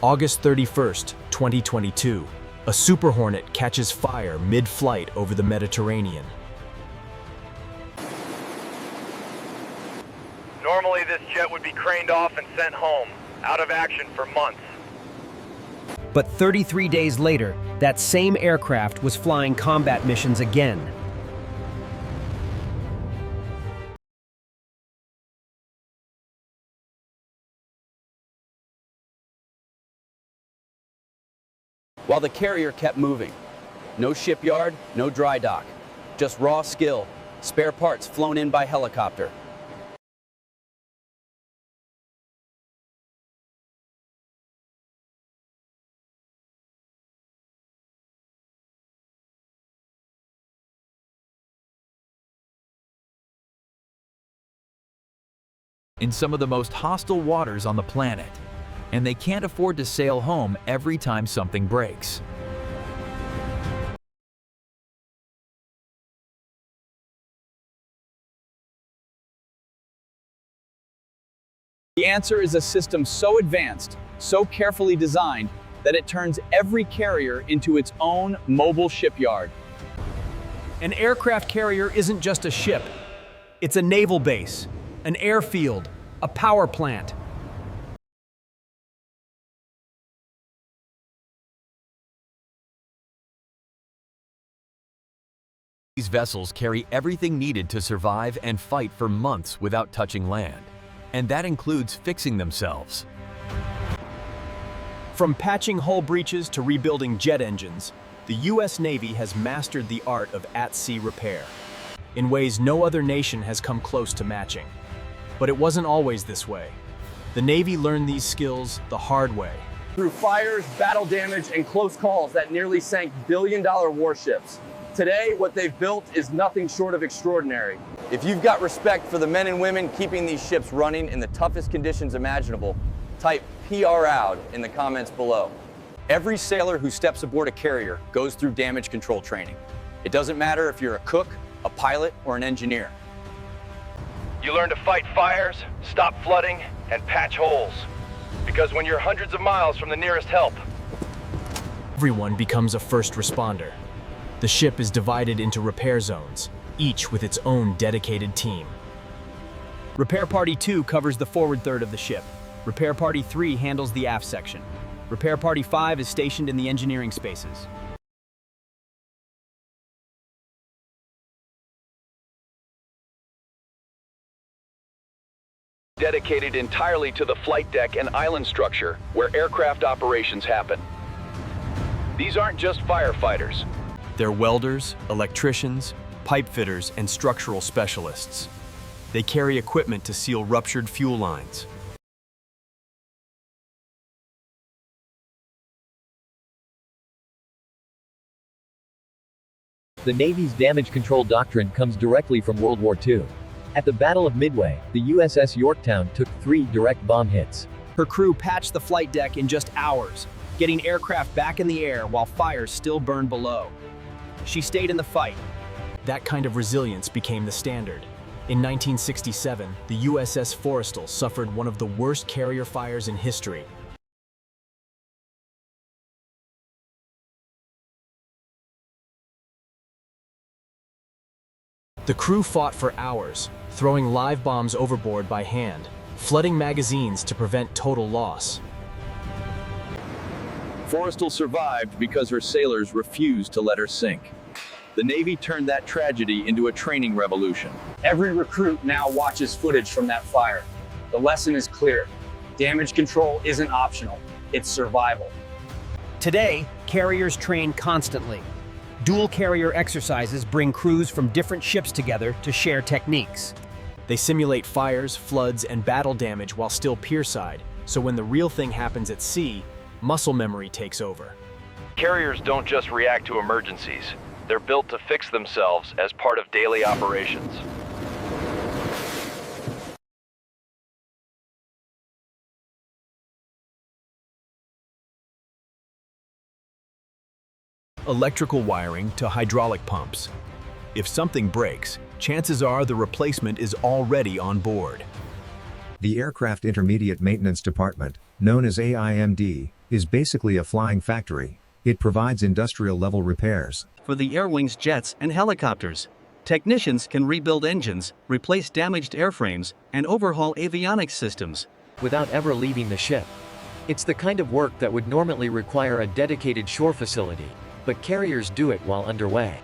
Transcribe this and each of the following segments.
August 31st, 2022, a Super Hornet catches fire mid-flight over the Mediterranean. Normally this jet would be craned off and sent home, out of action for months. But 33 days later, that same aircraft was flying combat missions again. While the carrier kept moving. No shipyard, no dry dock. Just raw skill, spare parts flown in by helicopter. In some of the most hostile waters on the planet, and they can't afford to sail home every time something breaks. The answer is a system so advanced, so carefully designed, that it turns every carrier into its own mobile shipyard. An aircraft carrier isn't just a ship. It's a naval base, an airfield, a power plant. These vessels carry everything needed to survive and fight for months without touching land. And that includes fixing themselves. From patching hull breaches to rebuilding jet engines, the U.S. Navy has mastered the art of at-sea repair, in ways no other nation has come close to matching. But it wasn't always this way. The Navy learned these skills the hard way. Through fires, battle damage, and close calls that nearly sank billion-dollar warships. Today, what they've built is nothing short of extraordinary. If you've got respect for the men and women keeping these ships running in the toughest conditions imaginable, type PR out in the comments below. Every sailor who steps aboard a carrier goes through damage control training. It doesn't matter if you're a cook, a pilot, or an engineer. You learn to fight fires, stop flooding, and patch holes. Because when you're hundreds of miles from the nearest help, Everyone becomes a first responder. The ship is divided into repair zones, each with its own dedicated team. Repair Party 2 covers the forward third of the ship. Repair Party 3 handles the aft section. Repair Party 5 is stationed in the engineering spaces. Dedicated entirely to the flight deck and island structure where aircraft operations happen. These aren't just firefighters. They're welders, electricians, pipe fitters, and structural specialists. They carry equipment to seal ruptured fuel lines. The Navy's damage control doctrine comes directly from World War II. At the Battle of Midway, the USS Yorktown took 3 direct bomb hits. Her crew patched the flight deck in just hours, getting aircraft back in the air while fires still burned below. She stayed in the fight. That kind of resilience became the standard. In 1967, the USS Forrestal suffered one of the worst carrier fires in history. The crew fought for hours, throwing live bombs overboard by hand, flooding magazines to prevent total loss. Forrestal survived because her sailors refused to let her sink. The Navy turned that tragedy into a training revolution. Every recruit now watches footage from that fire. The lesson is clear. Damage control isn't optional. It's survival. Today, carriers train constantly. Dual carrier exercises bring crews from different ships together to share techniques. They simulate fires, floods, and battle damage while still pierside, so when the real thing happens at sea, muscle memory takes over. Carriers don't just react to emergencies. They're built to fix themselves as part of daily operations. Electrical wiring to hydraulic pumps. If something breaks, chances are the replacement is already on board. The Aircraft Intermediate Maintenance Department, known as AIMD, is basically a flying factory. It provides industrial-level repairs. For the air wings, jets, and helicopters, technicians can rebuild engines, replace damaged airframes, and overhaul avionics systems without ever leaving the ship. It's the kind of work that would normally require a dedicated shore facility, but carriers do it while underway.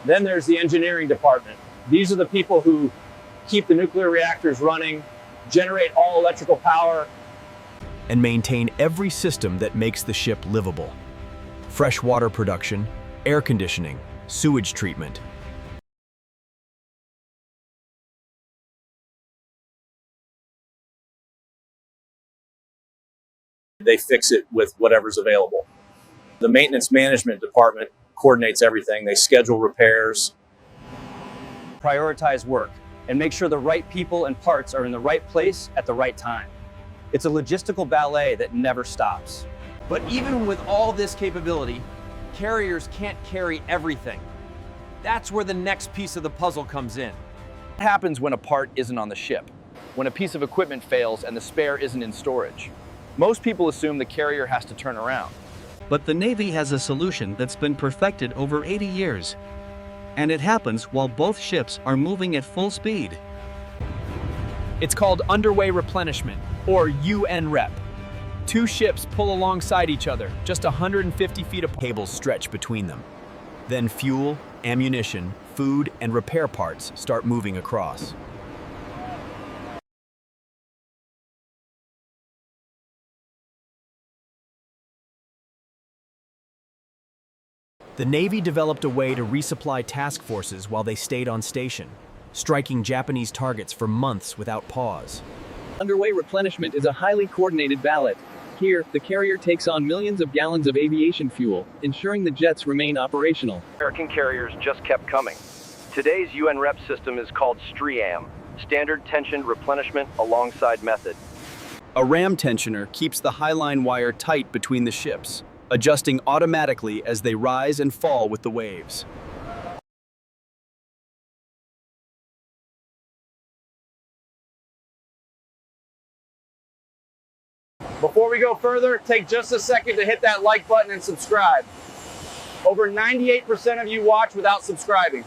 Then there's the engineering department. These are the people who keep the nuclear reactors running, generate all electrical power, and maintain every system that makes the ship livable. Fresh water production, air conditioning, sewage treatment. They fix it with whatever's available. The maintenance management department coordinates everything. They schedule repairs, Prioritize work, and make sure the right people and parts are in the right place at the right time. It's a logistical ballet that never stops. But even with all this capability, carriers can't carry everything. That's where the next piece of the puzzle comes in. What happens when a part isn't on the ship? When a piece of equipment fails and the spare isn't in storage? Most people assume the carrier has to turn around. But the Navy has a solution that's been perfected over 80 years. And it happens while both ships are moving at full speed. It's called underway replenishment, or UNREP. Two ships pull alongside each other, just 150 feet apart. Cables stretch between them. Then fuel, ammunition, food, and repair parts start moving across. The Navy developed a way to resupply task forces while they stayed on station, striking Japanese targets for months without pause. Underway replenishment is a highly coordinated ballet. Here, the carrier takes on millions of gallons of aviation fuel, ensuring the jets remain operational. American carriers just kept coming. Today's UNREP system is called STRIAM, Standard Tension Replenishment Alongside Method. A ram tensioner keeps the highline wire tight between the ships, adjusting automatically as they rise and fall with the waves. Before we go further, take just a second to hit that like button and subscribe. Over 98% of you watch without subscribing.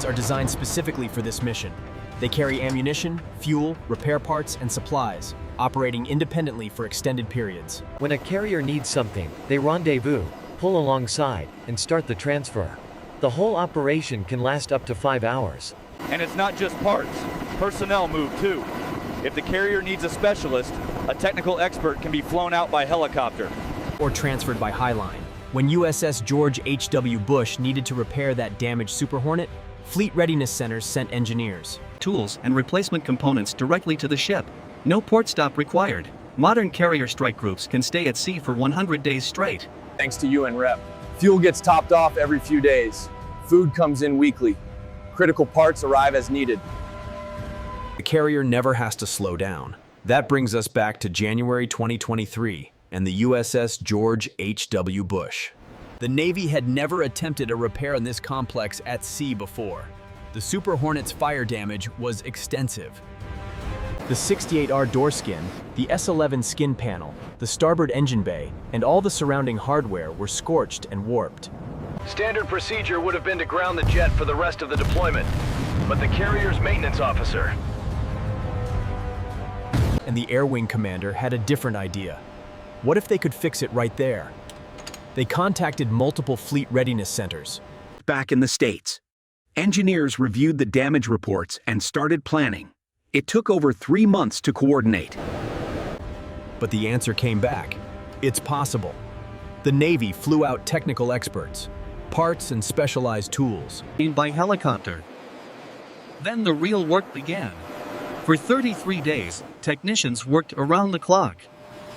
Are designed specifically for this mission. They carry ammunition, fuel, repair parts, and supplies, operating independently for extended periods. When a carrier needs something, they rendezvous, pull alongside, and start the transfer. The whole operation can last up to 5 hours. And it's not just parts. Personnel move too. If the carrier needs a specialist, a technical expert can be flown out by helicopter. Or transferred by highline. When USS George H.W. Bush needed to repair that damaged Super Hornet, Fleet Readiness Centers sent engineers, tools, and replacement components directly to the ship. No port stop required. Modern carrier strike groups can stay at sea for 100 days straight. Thanks to UNREP. Fuel gets topped off every few days. Food comes in weekly. Critical parts arrive as needed. The carrier never has to slow down. That brings us back to January 2023 and the USS George H.W. Bush. The Navy had never attempted a repair on this complex at sea before. The Super Hornet's fire damage was extensive. The 68R door skin, the S11 skin panel, the starboard engine bay, and all the surrounding hardware were scorched and warped. Standard procedure would have been to ground the jet for the rest of the deployment, but the carrier's maintenance officer and the Air Wing commander had a different idea. What if they could fix it right there? They contacted multiple fleet readiness centers. Back in the States, engineers reviewed the damage reports and started planning. It took over 3 months to coordinate. But the answer came back. It's possible. The Navy flew out technical experts, parts and specialized tools. By helicopter. Then the real work began. For 33 days, technicians worked around the clock.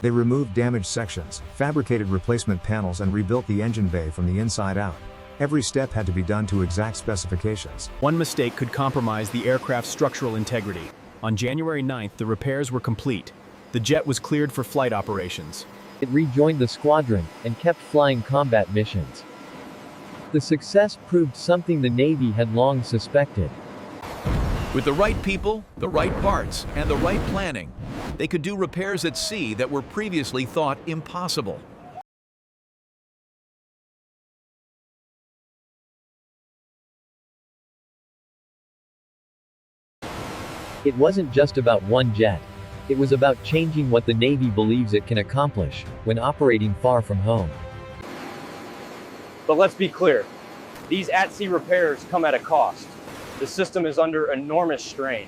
They removed damaged sections, fabricated replacement panels, and rebuilt the engine bay from the inside out. Every step had to be done to exact specifications. One mistake could compromise the aircraft's structural integrity. On January 9th, the repairs were complete. The jet was cleared for flight operations. It rejoined the squadron and kept flying combat missions. The success proved something the Navy had long suspected. With the right people, the right parts, and the right planning, they could do repairs at sea that were previously thought impossible. It wasn't just about one jet. It was about changing what the Navy believes it can accomplish when operating far from home. But let's be clear, these at-sea repairs come at a cost. The system is under enormous strain.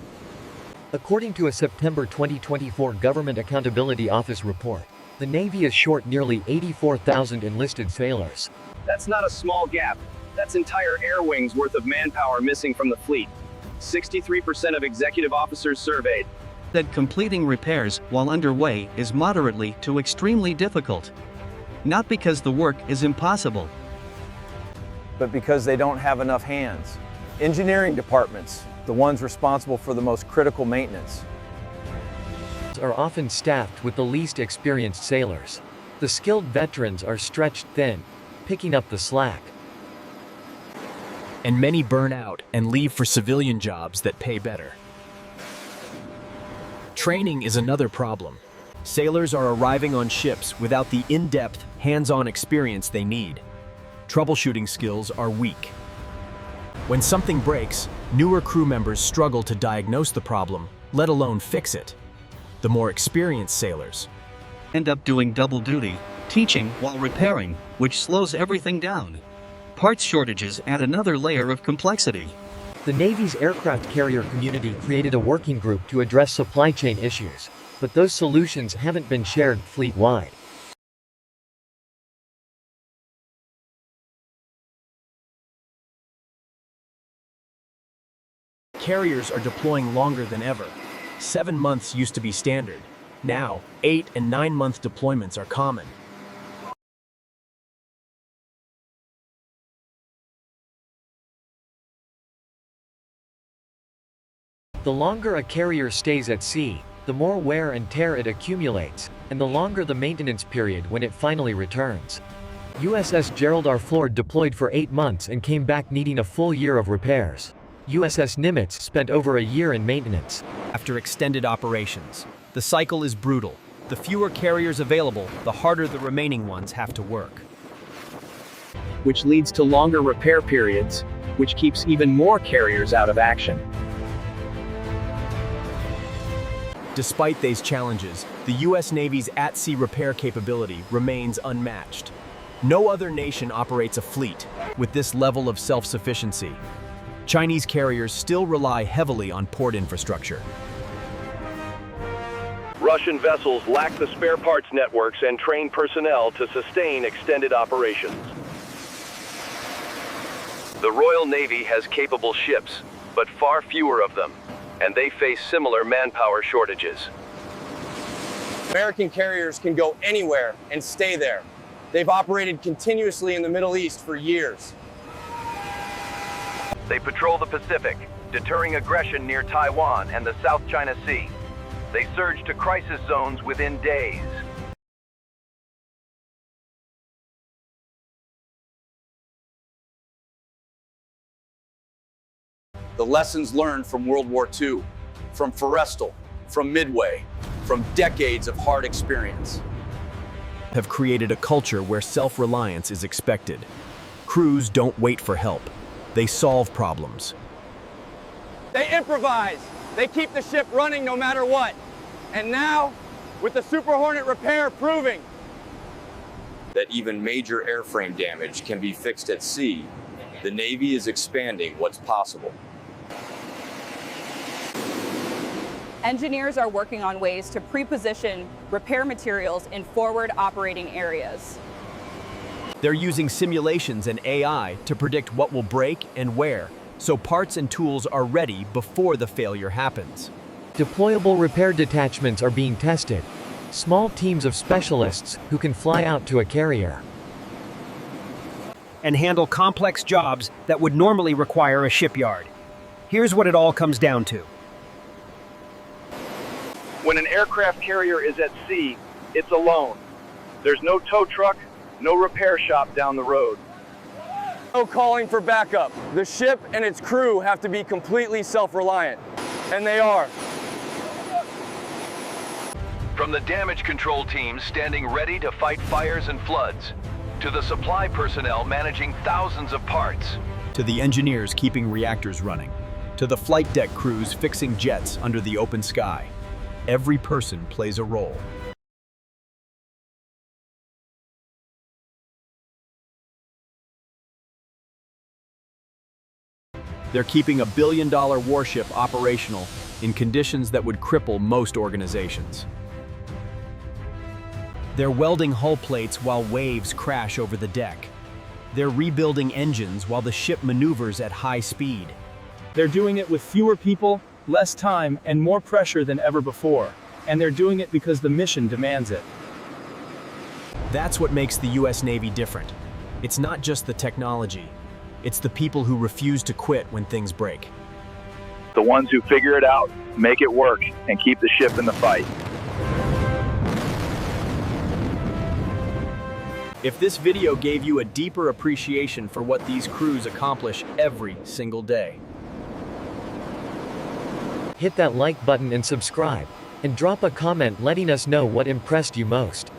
According to a September 2024 Government Accountability Office report, the Navy is short nearly 84,000 enlisted sailors. That's not a small gap. That's entire air wings worth of manpower missing from the fleet. 63% of executive officers surveyed said completing repairs while underway is moderately to extremely difficult. Not because the work is impossible, but because they don't have enough hands. Engineering departments, the ones responsible for the most critical maintenance, are often staffed with the least experienced sailors. The skilled veterans are stretched thin, picking up the slack. And many burn out and leave for civilian jobs that pay better. Training is another problem. Sailors are arriving on ships without the in-depth, hands-on experience they need. Troubleshooting skills are weak. When something breaks, newer crew members struggle to diagnose the problem, let alone fix it. The more experienced sailors end up doing double duty, teaching while repairing, which slows everything down. Parts shortages add another layer of complexity. The Navy's aircraft carrier community created a working group to address supply chain issues, but those solutions haven't been shared fleet-wide. Carriers are deploying longer than ever. 7 months used to be standard. Now, 8 and 9 month deployments are common. The longer a carrier stays at sea, the more wear and tear it accumulates, and the longer the maintenance period when it finally returns. USS Gerald R. Ford deployed for 8 months and came back needing a full year of repairs. USS Nimitz spent over a year in maintenance. After extended operations, the cycle is brutal. The fewer carriers available, the harder the remaining ones have to work. Which leads to longer repair periods, which keeps even more carriers out of action. Despite these challenges, the U.S. Navy's at-sea repair capability remains unmatched. No other nation operates a fleet with this level of self-sufficiency. Chinese carriers still rely heavily on port infrastructure. Russian vessels lack the spare parts networks and trained personnel to sustain extended operations. The Royal Navy has capable ships, but far fewer of them, and they face similar manpower shortages. American carriers can go anywhere and stay there. They've operated continuously in the Middle East for years. They patrol the Pacific, deterring aggression near Taiwan and the South China Sea. They surge to crisis zones within days. The lessons learned from World War II, from Forrestal, from Midway, from decades of hard experience, have created a culture where self-reliance is expected. Crews don't wait for help. They solve problems. They improvise. They keep the ship running no matter what. And now, with the Super Hornet repair proving that even major airframe damage can be fixed at sea, the Navy is expanding what's possible. Engineers are working on ways to pre-position repair materials in forward operating areas. They're using simulations and AI to predict what will break and where, so parts and tools are ready before the failure happens. Deployable repair detachments are being tested. Small teams of specialists who can fly out to a carrier and handle complex jobs that would normally require a shipyard. Here's what it all comes down to. When an aircraft carrier is at sea, it's alone. There's no tow truck, no repair shop down the road. No calling for backup. The ship and its crew have to be completely self-reliant. And they are. From the damage control teams standing ready to fight fires and floods, to the supply personnel managing thousands of parts, to the engineers keeping reactors running, to the flight deck crews fixing jets under the open sky, every person plays a role. They're keeping a billion-dollar warship operational in conditions that would cripple most organizations. They're welding hull plates while waves crash over the deck. They're rebuilding engines while the ship maneuvers at high speed. They're doing it with fewer people, less time, and more pressure than ever before. And they're doing it because the mission demands it. That's what makes the U.S. Navy different. It's not just the technology. It's the people who refuse to quit when things break. The ones who figure it out, make it work, and keep the ship in the fight. If this video gave you a deeper appreciation for what these crews accomplish every single day, hit that like button and subscribe, and drop a comment letting us know what impressed you most.